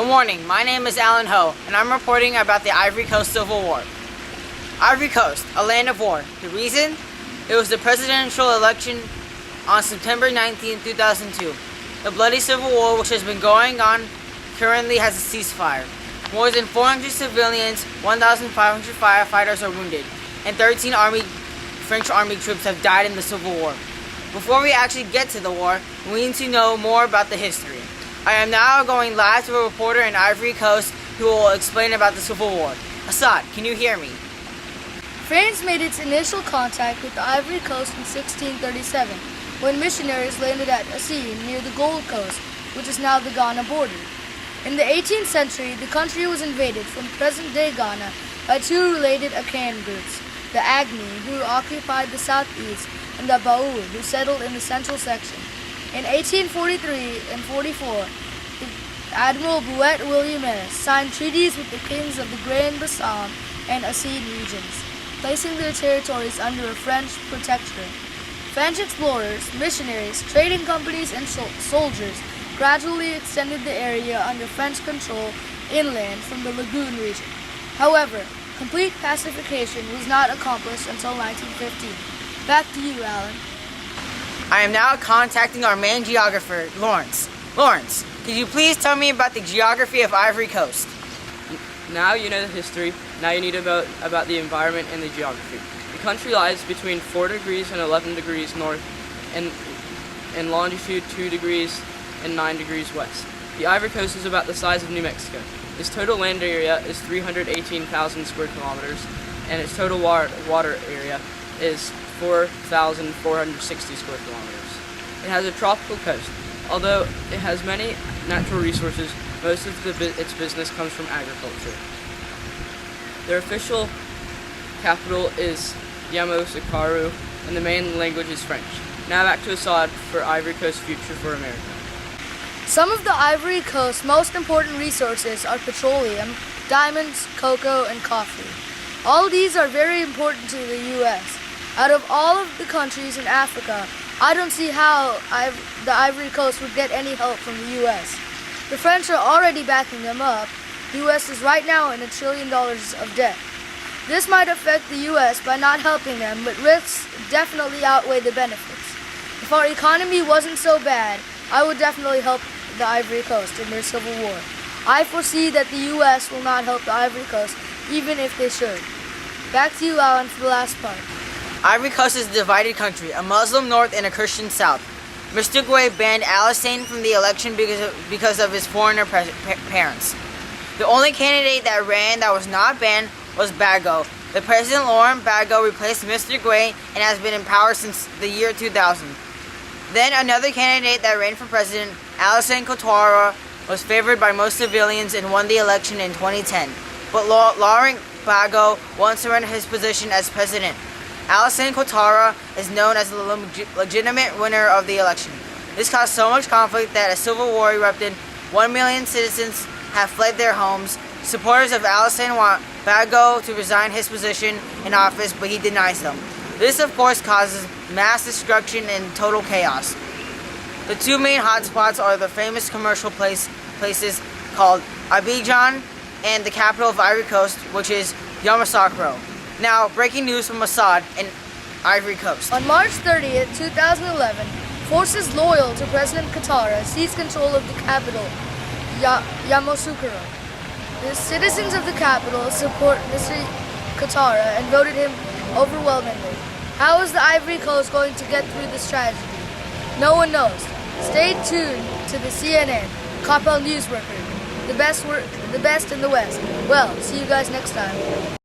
Good morning, my name is Alan Ho, and I'm reporting about the Ivory Coast Civil War. Ivory Coast, a land of war. The reason? It was the presidential election on September 19, 2002. The bloody civil war, which has been going on, currently has a ceasefire. More than 400 civilians, 1,500 firefighters are wounded, and 13 French army troops have died in the civil war. Before we actually get to the war, we need to know more about the history. I am now going live to a reporter in Ivory Coast who will explain about the Civil War. Asad, can you hear me? France made its initial contact with the Ivory Coast in 1637, when missionaries landed at Asad near the Gold Coast, which is now the Ghana border. In the 18th century, the country was invaded from present-day Ghana by two related Akan groups, the Agni, who occupied the southeast, and the Baul, who settled in the central section. In 1843 and 44, Admiral Bouet Williames signed treaties with the kings of the Grand Bassam and Asad regions, placing their territories under a French protectorate. French explorers, missionaries, trading companies, and soldiers gradually extended the area under French control inland from the Lagoon region. However, complete pacification was not accomplished until 1915. Back to you, Alan. I am now contacting our main geographer, Laurence. Laurence, could you please tell me about the geography of Ivory Coast? Now you know the history, now you need to know about the environment and the geography. The country lies between 4 degrees and 11 degrees north and longitude 2 degrees and 9 degrees west. The Ivory Coast is about the size of New Mexico. Its total land area is 318,000 square kilometers, and its total water area is 4,460 square kilometers. It has a tropical coast. Although it has many natural resources, most of its business comes from agriculture. Their official capital is Yamoussoukro, and the main language is French. Now back to Asad for Ivory Coast Future for America. Some of the Ivory Coast's most important resources are petroleum, diamonds, cocoa, and coffee. All these are very important to the U.S. Out of all of the countries in Africa, I don't see how the Ivory Coast would get any help from the U.S. The French are already backing them up. The U.S. is right now in $1 trillion of debt. This might affect the U.S. by not helping them, but risks definitely outweigh the benefits. If our economy wasn't so bad, I would definitely help the Ivory Coast in their civil war. I foresee that the U.S. will not help the Ivory Coast, even if they should. Back to you, Alan, for the last part. Ivory Coast is a divided country, a Muslim north and a Christian south. Mr. Gueye banned Alassane from the election because of his foreigner parents. The only candidate that ran that was not banned was Bago. The President Laurent Bago replaced Mr. Gueye and has been in power since the year 2000. Then another candidate that ran for president, Alassane Ouattara, was favored by most civilians and won the election in 2010. But Laurent Bago wants to run his position as president. Alassane Ouattara is known as the legitimate winner of the election. This caused so much conflict that a civil war erupted. 1 million citizens have fled their homes. Supporters of Alassane want Bago to resign his position in office, but he denies them. This, of course, causes mass destruction and total chaos. The two main hotspots are the famous commercial places called Abidjan and the capital of Ivory Coast, which is Yamoussoukro. Now, breaking news from Asad in Ivory Coast. On March 30th, 2011, forces loyal to President Ouattara seized control of the capital, Yamoussoukro. The citizens of the capital support Mr. Ouattara and voted him overwhelmingly. How is the Ivory Coast going to get through this tragedy? No one knows. Stay tuned to the CNN, Coppell News Record, the best in the West. Well, see you guys next time.